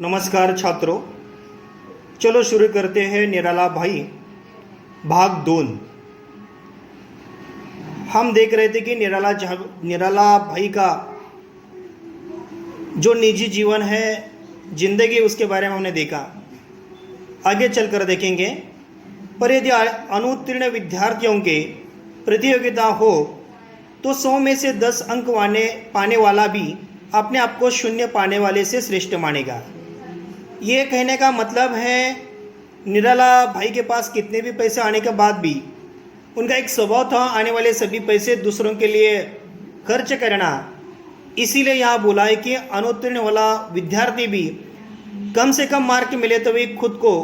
नमस्कार छात्रों, चलो शुरू करते हैं निराला भाई भाग 2। हम देख रहे थे कि निराला भाई का जो निजी जीवन है, जिंदगी, उसके बारे में हमने देखा। आगे चलकर देखेंगे। पर यदि अनुत्तीर्ण विद्यार्थियों के प्रतियोगिता हो तो 100 में से 10 अंक पाने वाला भी अपने आप को 0 पाने वाले से श्रेष्ठ मानेगा। ये कहने का मतलब है निराला भाई के पास कितने भी पैसे आने के बाद भी उनका एक स्वभाव था आने वाले सभी पैसे दूसरों के लिए खर्च करना। इसीलिए यहाँ बोला है कि अनुत्तीर्ण वाला विद्यार्थी भी कम से कम मार्क मिले तो भी खुद को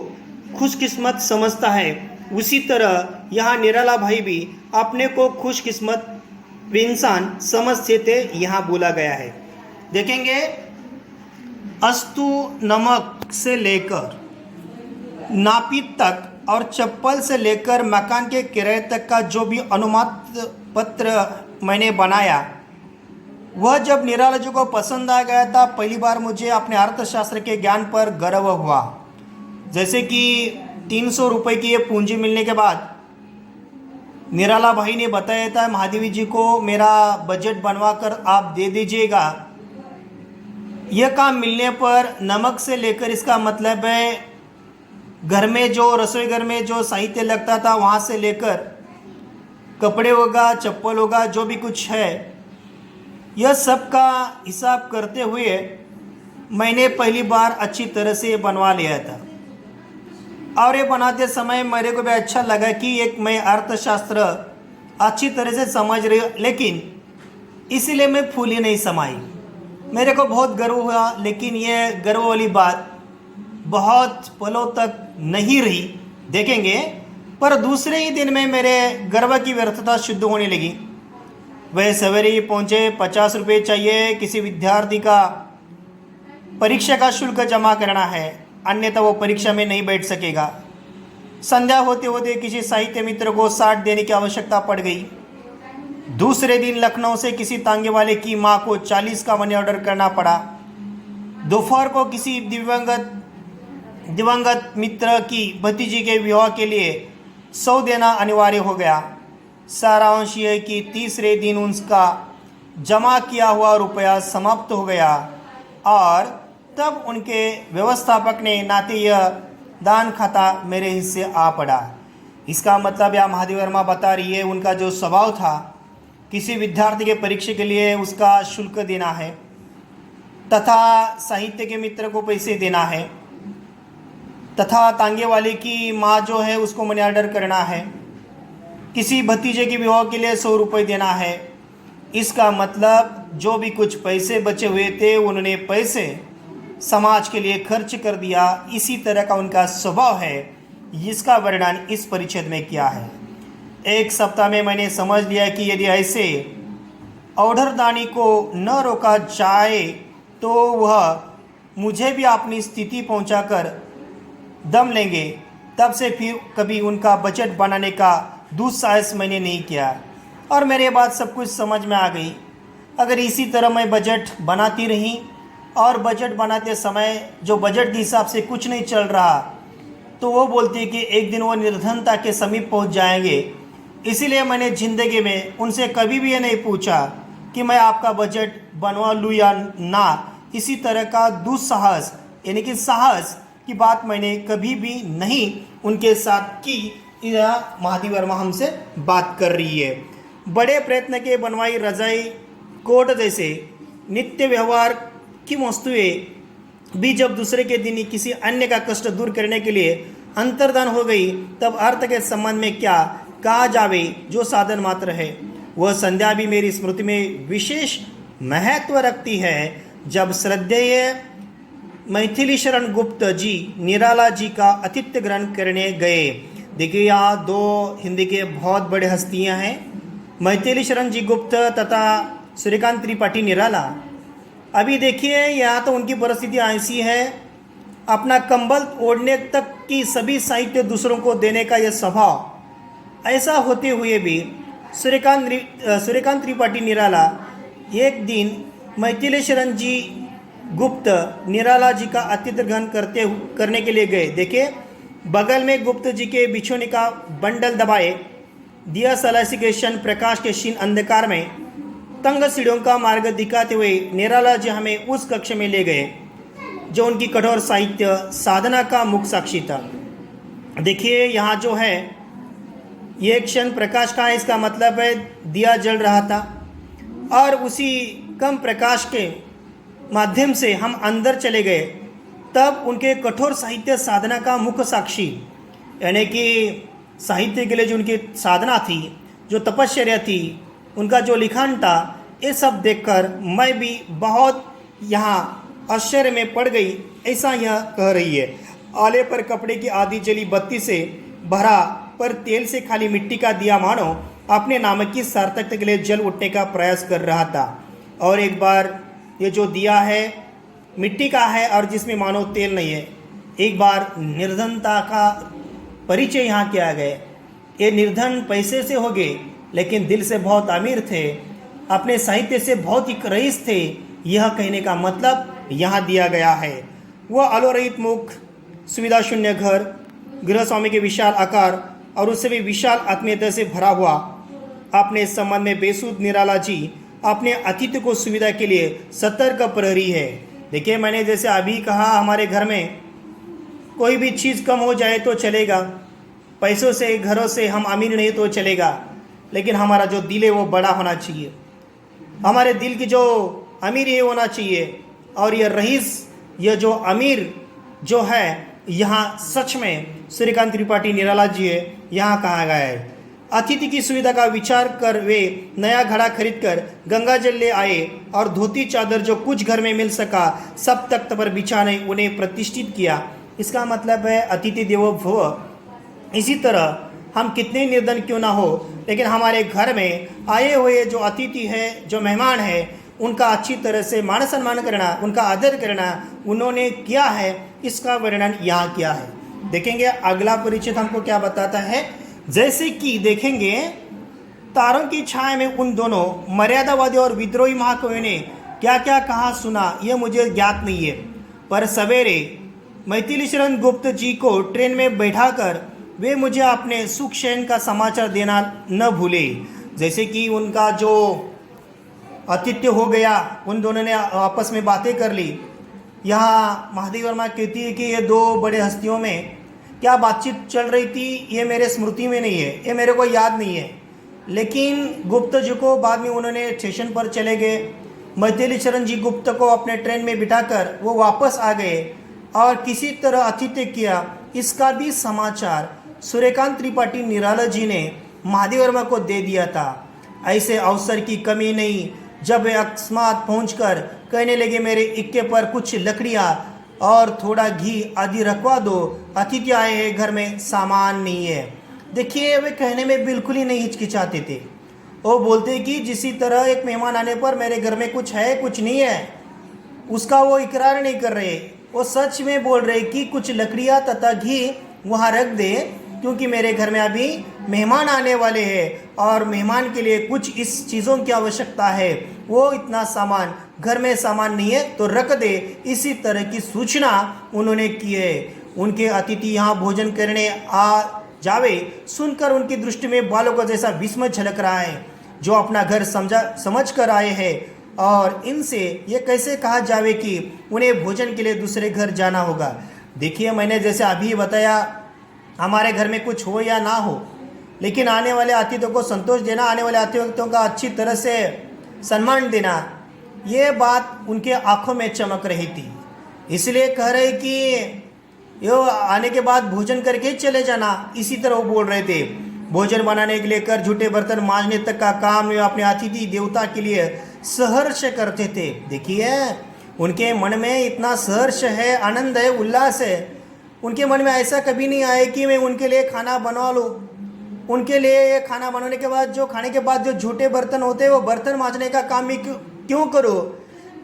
खुशकिस्मत समझता है। उसी तरह यहाँ निराला भाई भी अपने को खुशकिस्मत इंसान समझते थे, यहाँ बोला गया है। देखेंगे, अस्तु नमक से लेकर नापित तक और चप्पल से लेकर मकान के किराए तक का जो भी अनुमति पत्र मैंने बनाया, वह जब निराला जी को पसंद आ गया था, पहली बार मुझे अपने अर्थशास्त्र के ज्ञान पर गर्व हुआ। जैसे कि 300 रुपये की ये पूंजी मिलने के बाद निराला भाई ने बताया था महादेवी जी को, मेरा बजट बनवा कर आप दे दीजिएगा। यह काम मिलने पर नमक से लेकर, इसका मतलब है घर में जो रसोई घर में जो साहित्य लगता था, वहाँ से लेकर कपड़े होगा, चप्पल होगा, जो भी कुछ है, यह सब का हिसाब करते हुए मैंने पहली बार अच्छी तरह से बनवा लिया था। और ये बनाते समय मेरे को भी अच्छा लगा कि एक मैं अर्थशास्त्र अच्छी तरह से समझ रही हूँ, लेकिन इसीलिए मैं फूली नहीं समाई। मेरे को बहुत गर्व हुआ, लेकिन ये गर्व वाली बात बहुत पलों तक नहीं रही। देखेंगे, पर दूसरे ही दिन में मेरे गर्व की व्यर्थता शुद्ध होने लगी। वह सवेरे ही पहुँचे, 50 रुपये चाहिए, किसी विद्यार्थी का परीक्षा का शुल्क जमा करना है, अन्यथा वो परीक्षा में नहीं बैठ सकेगा। संध्या होते होते किसी साहित्य मित्र को 60 देने की आवश्यकता पड़ गई। दूसरे दिन लखनऊ से किसी तांगे वाले की मां को 40 का मनी ऑर्डर करना पड़ा। दोपहर को किसी दिवंगत मित्र की भतीजी के विवाह के लिए 100 देना अनिवार्य हो गया। सारांश यह कि तीसरे दिन उसका जमा किया हुआ रुपया समाप्त हो गया और तब उनके व्यवस्थापक ने नाते यह दान खाता मेरे हिस्से आ पड़ा। इसका मतलब यह महादेव वर्मा बता रही है, उनका जो स्वभाव था, किसी विद्यार्थी के परीक्षा के लिए उसका शुल्क देना है तथा साहित्य के मित्र को पैसे देना है तथा तांगे वाले की माँ जो है उसको मनी ऑर्डर करना है, किसी भतीजे के विवाह के लिए 100 रुपये देना है। इसका मतलब जो भी कुछ पैसे बचे हुए थे उन्होंने पैसे समाज के लिए खर्च कर दिया। इसी तरह का उनका स्वभाव है, इसका वर्णन इस परिच्छेद में किया है। एक सप्ताह में मैंने समझ लिया कि यदि ऐसे औढ़रदानी को न रोका जाए तो वह मुझे भी अपनी स्थिति पहुंचाकर दम लेंगे। तब से फिर कभी उनका बजट बनाने का दुस्साहस मैंने नहीं किया और मेरे बाद सब कुछ समझ में आ गई। अगर इसी तरह मैं बजट बनाती रही और बजट बनाते समय जो बजट के हिसाब से कुछ नहीं चल रहा, तो वो बोलती कि एक दिन वो निर्धनता के समीप पहुंच जाएंगे। इसीलिए मैंने ज़िंदगी में उनसे कभी भी ये नहीं पूछा कि मैं आपका बजट बनवा लूँ या ना। इसी तरह का दुस्साहस यानी कि साहस की बात मैंने कभी भी नहीं उनके साथ की। महादेव वर्मा हमसे बात कर रही है। बड़े प्रयत्न के बनवाई रजाई, कोट जैसे नित्य व्यवहार की वस्तुएं भी जब दूसरे के दिन किसी अन्य का कष्ट दूर करने के लिए अंतर्धान हो गई, तब अर्थ के संबंध में क्या कहा जावे, जो साधन मात्र है। वह संध्या भी मेरी स्मृति में विशेष महत्व रखती है। जब श्रद्धेय मैथिली शरण गुप्त जी निराला जी का आतिथ्य ग्रहण करने गए। देखिए, यहाँ 2 हिंदी के बहुत बड़े हस्तियाँ हैं, मैथिली शरण जी गुप्त तथा सूर्यकांत त्रिपाठी निराला। अभी देखिए, यहाँ तो उनकी परिस्थिति ऐसी है, अपना कंबल ओढ़ने तक की सभी साहित्य दूसरों को देने का यह स्वभाव। ऐसा होते हुए भी सूर्यकांत त्रिपाठी निराला एक दिन मैथिली शरण जी गुप्त निराला जी का आतिथ्य ग्रहण करने के लिए गए। देखिए, बगल में गुप्त जी के बिछोने का बंडल दबाए, दिया सलासी के क्षण प्रकाश के क्षीण अंधकार में तंग सीढ़ियों का मार्ग दिखाते हुए निराला जी हमें उस कक्ष में ले गए जो उनकी कठोर साहित्य साधना का मुख्य साक्षी था। देखिए, यहाँ जो है ये क्षण प्रकाश का है, इसका मतलब है दिया जल रहा था और उसी कम प्रकाश के माध्यम से हम अंदर चले गए। तब उनके कठोर साहित्य साधना का मुख्य साक्षी, यानी कि साहित्य के लिए जो उनकी साधना थी, जो तपश्चर्या थी, उनका जो लिखान था, ये सब देखकर मैं भी बहुत यहाँ आश्चर्य में पड़ गई। ऐसा यह कह रही है। आले पर कपड़े की आधी जली बत्ती से भरा पर तेल से खाली मिट्टी का दिया मानो अपने नाम की सार्थकता के लिए जल उठने का प्रयास कर रहा था। और एक बार ये जो दिया है मिट्टी का है और जिसमें मानो तेल नहीं है। एक बार निर्धनता का परिचय यहाँ किया गया। ये निर्धन पैसे से हो गए लेकिन दिल से बहुत अमीर थे, अपने साहित्य से बहुत ही रईस थे। यह कहने का मतलब यहाँ दिया गया है। वह आलोरहित मुख, सुविधा शून्य घर, गृहस्वामी के विशाल आकार और उससे भी विशाल आत्मीयता से भरा हुआ, अपने संबंध में बेसुध निराला जी अपने अतिथि को सुविधा के लिए सतर्क प्रहरी है। देखिए, मैंने जैसे अभी कहा, हमारे घर में कोई भी चीज़ कम हो जाए तो चलेगा, पैसों से घरों से हम अमीर नहीं तो चलेगा, लेकिन हमारा जो दिल है वो बड़ा होना चाहिए। हमारे दिल की जो अमीर है होना चाहिए। और यह रईस, यह जो अमीर जो है, यहाँ सच में सूर्यकांत त्रिपाठी निराला जी है। यहाँ कहा गया है, अतिथि की सुविधा का विचार कर वे नया घड़ा खरीदकर गंगा जल ले आए और धोती चादर जो कुछ घर में मिल सका सब तख्त पर बिछाने उन्हें प्रतिष्ठित किया। इसका मतलब है अतिथि देवो भव। इसी तरह हम कितने निर्धन क्यों ना हो, लेकिन हमारे घर में आए हुए जो अतिथि है, जो मेहमान है, उनका अच्छी तरह से मान सम्मान करना, उनका आदर करना उन्होंने किया है। इसका वर्णन यहाँ किया है। देखेंगे अगला परिचित हमको क्या बताता है। जैसे कि देखेंगे, तारों की छाया में उन दोनों मर्यादावादी और विद्रोही महाकवियों ने क्या क्या कहा सुना, यह मुझे ज्ञात नहीं है। पर सवेरे मैथिली शरण गुप्त जी को ट्रेन में बैठाकर वे मुझे अपने सुख शयन का समाचार देना न भूले। जैसे कि उनका जो आतिथ्य हो गया, उन दोनों ने आपस में बातें कर ली। यहाँ महादेव वर्मा कहती है कि ये दो बड़े हस्तियों में क्या बातचीत चल रही थी, ये मेरे स्मृति में नहीं है, ये मेरे को याद नहीं है। लेकिन गुप्त जी को बाद में उन्होंने स्टेशन पर चले गए। मैथिली शरण जी गुप्त को अपने ट्रेन में बिठाकर वो वापस आ गए और किसी तरह आतिथ्य किया। इसका भी समाचार सूर्यकांत त्रिपाठी निराला जी ने महादेव वर्मा को दे दिया था। ऐसे अवसर की कमी नहीं जब वे अकस्मात पहुंचकर कहने लगे, मेरे इक्के पर कुछ लकड़ियाँ और थोड़ा घी आदि रखवा दो, अतिथि आए हैं, घर में सामान नहीं है। देखिए, वे कहने में बिल्कुल ही नहीं हिचकिचाते थे। वो बोलते कि जिसी तरह एक मेहमान आने पर मेरे घर में कुछ है कुछ नहीं है, उसका वो इकरार नहीं कर रहे। वो सच में बोल रहे कि कुछ लकड़ियाँ तथा घी वहाँ रख दे, क्योंकि मेरे घर में अभी मेहमान आने वाले हैं और मेहमान के लिए कुछ इस चीज़ों की आवश्यकता है। वो इतना सामान घर में सामान नहीं है तो रख दे। इसी तरह की सूचना उन्होंने की है। उनके अतिथि यहाँ भोजन करने आ जावे सुनकर उनकी दृष्टि में बालों का जैसा विस्मय झलक रहा है, जो अपना घर समझ कर आए हैं। और इनसे ये कैसे कहा जावे कि उन्हें भोजन के लिए दूसरे घर जाना होगा। देखिए, मैंने जैसे अभी बताया, हमारे घर में कुछ हो या ना हो, लेकिन आने वाले अतिथियों को संतोष देना, आने वाले अतिथियों का अच्छी तरह से सम्मान देना, ये बात उनके आंखों में चमक रही थी। इसलिए कह रहे कि यो आने के बाद भोजन करके चले जाना। इसी तरह वो बोल रहे थे। भोजन बनाने के लिए कर झूठे बर्तन मांजने तक का काम वे अपने अतिथि देवता के लिए सहर्ष करते थे। देखिए, उनके मन में इतना सहर्ष है, आनंद है, उल्लास है। उनके मन में ऐसा कभी नहीं आया कि मैं उनके लिए खाना बनवा लूँ। उनके लिए खाना बनाने के बाद जो खाने के बाद जो झूठे बर्तन होते हैं वो बर्तन मांजने का काम भी क्यों करो।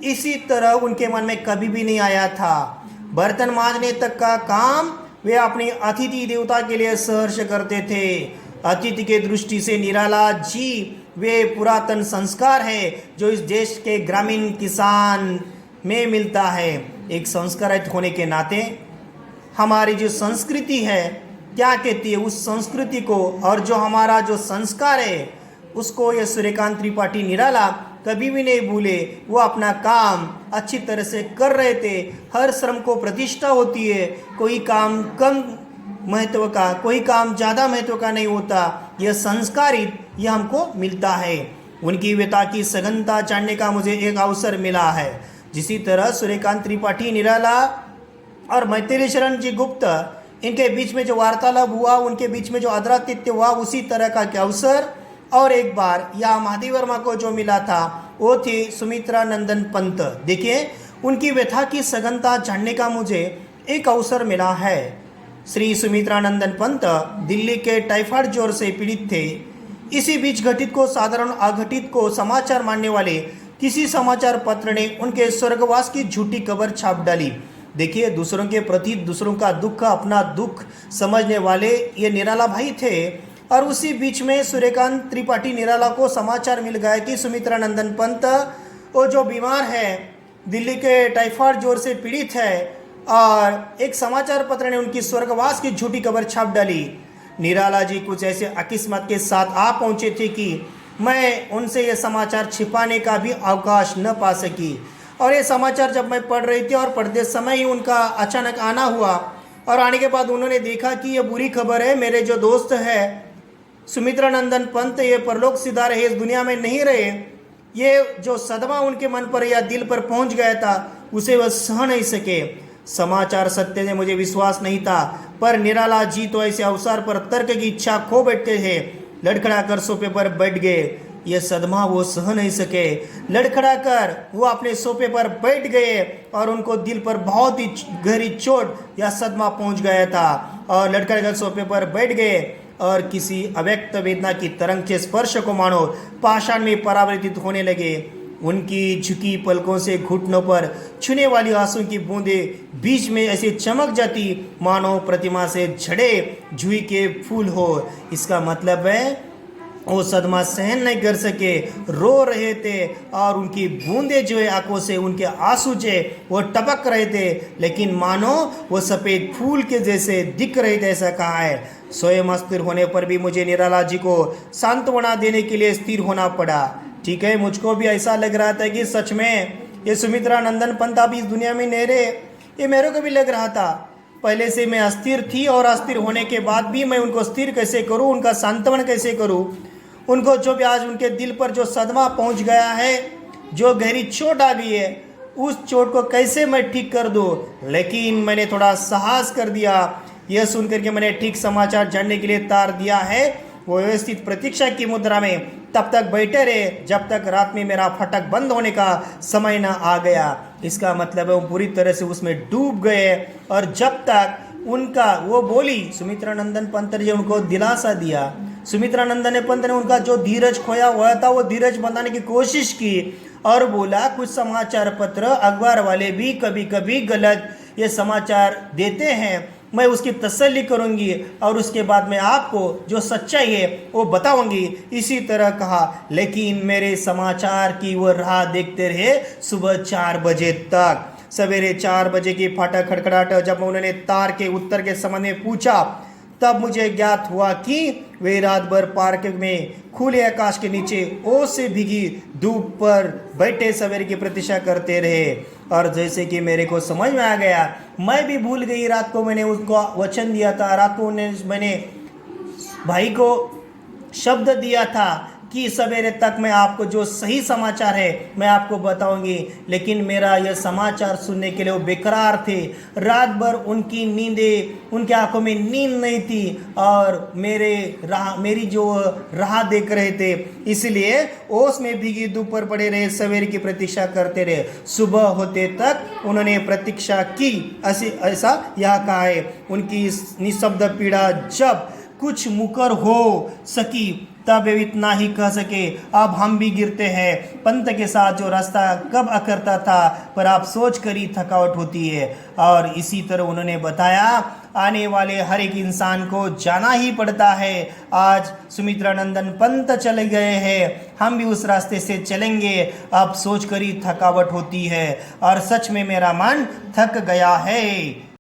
इसी तरह उनके मन में कभी भी नहीं आया था। बर्तन मांजने तक का काम वे अपनी अतिथि देवता के लिए सहर्ष करते थे। अतिथि के दृष्टि से निराला जी वे पुरातन संस्कार है जो इस देश के ग्रामीण किसान में मिलता है। एक संस्कारित होने के नाते हमारी जो संस्कृति है क्या कहती है, उस संस्कृति को और जो हमारा जो संस्कार है उसको ये सूर्यकांत त्रिपाठी निराला कभी भी नहीं भूले। वो अपना काम अच्छी तरह से कर रहे थे। हर श्रम को प्रतिष्ठा होती है, कोई काम कम महत्व का, कोई काम ज़्यादा महत्व का नहीं होता। यह संस्कारित यह हमको मिलता है। उनकी व्यथा की सघनता जानने का मुझे एक अवसर मिला है। जिसी तरह सूर्यकांत त्रिपाठी निराला और मैथिली शरण जी गुप्त, इनके बीच में जो वार्तालाप हुआ, उनके बीच में जो अद्रातिथ्य हुआ, उसी तरह का अवसर और एक बार या महादेव वर्मा को जो मिला था वो थी सुमित्रा नंदन पंत। देखिए, उनकी व्यथा की सघनता जानने का मुझे एक अवसर मिला है। श्री सुमित्रा नंदन पंत दिल्ली के टाइफाइड ज्वर से पीड़ित थे। इसी बीच घटित को साधारण अघटित को समाचार मानने वाले किसी समाचार पत्र ने उनके स्वर्गवास की झूठी खबर छाप डाली। देखिए, दूसरों के प्रति दूसरों का दुख अपना दुख समझने वाले ये निराला भाई थे। और उसी बीच में सूर्यकांत त्रिपाठी निराला को समाचार मिल गया कि सुमित्रा नंदन पंत वो जो बीमार है, दिल्ली के टाइफाइड ज्वर से पीड़ित है, और एक समाचार पत्र ने उनकी स्वर्गवास की झूठी खबर छाप डाली। निराला जी कुछ ऐसे अकिस्मत के साथ आ पहुंचे थे कि मैं उनसे ये समाचार छिपाने का भी अवकाश न पा सकी। और ये समाचार जब मैं पढ़ रही थी और पढ़ते समय ही उनका अचानक आना हुआ, और आने के बाद उन्होंने देखा कि ये बुरी खबर है, मेरे जो दोस्त है सुमित्रा नंदन पंत ये परलोक सिधार है, इस दुनिया में नहीं रहे। ये जो सदमा उनके मन पर या दिल पर पहुंच गया था उसे वह सह नहीं सके। समाचार सत्य ने मुझे विश्वास नहीं था, पर निराला जी तो ऐसे अवसर पर तर्क की इच्छा खो बैठते थे। लड़खड़ा कर सोफे पर बैठ गए। यह सदमा वो सह नहीं सके। लड़खड़ा कर वो अपने सोफे पर बैठ गए और उनको दिल पर बहुत ही गहरी चोट या सदमा पहुंच गया था। और लड़खड़ा कर सोफे पर बैठ गए और किसी अव्यक्त वेदना की तरंग के स्पर्श को मानो पाषाण में परावर्तित होने लगे। उनकी झुकी पलकों से घुटनों पर छूने वाली आंसू की बूंदें बीच में ऐसे चमक जाती मानो प्रतिमा से झड़े जुई के फूल हो। इसका मतलब है वो सदमा सहन नहीं कर सके, रो रहे थे और उनकी बूंदें जो है आंखों से उनके आंसू जो वो टपक रहे थे, लेकिन मानो वो सफ़ेद फूल के जैसे दिख रहे थे। ऐसा कहा है। स्वयं अस्थिर होने पर भी मुझे निराला जी को सांत्वना देने के लिए स्थिर होना पड़ा। ठीक है, मुझको भी ऐसा लग रहा था कि सच में ये सुमित्रा नंदन पंत अभी इस दुनिया में नहीं रहे। ये मेरे को भी लग रहा था। पहले से मैं अस्थिर थी और अस्थिर होने के बाद भी मैं उनको स्थिर कैसे करूं, उनका सांत्वन कैसे करूं। उनको जो भी आज उनके दिल पर जो सदमा पहुंच गया है, जो गहरी चोट आ गई है, उस चोट को कैसे मैं ठीक कर दूं। लेकिन मैंने थोड़ा साहस कर दिया। यह सुनकर के मैंने ठीक समाचार जानने के लिए तार दिया है। वो व्यवस्थित प्रतीक्षा की मुद्रा में तब तक बैठे रहे जब तक रात में मेरा फटक बंद होने का समय न आ गया। इसका मतलब है वो पूरी तरह से उसमें डूब गए। और जब तक उनका वो बोली, सुमित्रा नंदन पंत जी उनको दिलासा दिया। सुमित्रा नंदन पंत ने उनका जो धीरज खोया हुआ था वो धीरज बनाने की कोशिश की और बोला, कुछ समाचार पत्र अखबार वाले भी कभी कभी गलत ये समाचार देते हैं, मैं उसकी तसल्ली करूंगी और उसके बाद मैं आपको जो सच्चाई है वो बताऊंगी। इसी तरह कहा। लेकिन मेरे समाचार की वो राह देखते रहे सुबह 4 बजे तक। सवेरे 4 बजे की फाटक खड़खड़ाहट जब उन्होंने तार के उत्तर के संबंध में पूछा, तब मुझे ज्ञात हुआ कि वे रात भर पार्क में खुले आकाश के नीचे ओस से भीगी धूप पर बैठे सवेरे की प्रतीक्षा करते रहे। और जैसे कि मेरे को समझ में आ गया, मैं भी भूल गई। रात को मैंने उसको वचन दिया था, रात को मैंने भाई को शब्द दिया था कि सवेरे तक मैं आपको जो सही समाचार है मैं आपको बताऊंगी। लेकिन मेरा यह समाचार सुनने के लिए वो बेकरार थे। रात भर उनकी नींदें, उनके आंखों में नींद नहीं थी और मेरी जो राह देख रहे थे, इसलिए ओस में भीगी धूप पर पड़े रहे, सवेरे की प्रतीक्षा करते रहे। सुबह होते तक उन्होंने प्रतीक्षा की। ऐसा यह कहा है। उनकी निःशब्द पीड़ा जब कुछ मुकर हो सकी तब वे इतना ही कह सके, अब हम भी गिरते हैं। पंत के साथ जो रास्ता कब करता था, पर आप सोच कर ही थकावट होती है। और इसी तरह उन्होंने बताया, आने वाले हर एक इंसान को जाना ही पड़ता है। आज सुमित्रानंदन पंत चले गए हैं, हम भी उस रास्ते से चलेंगे। अब सोच कर ही थकावट होती है और सच में मेरा मन थक गया है।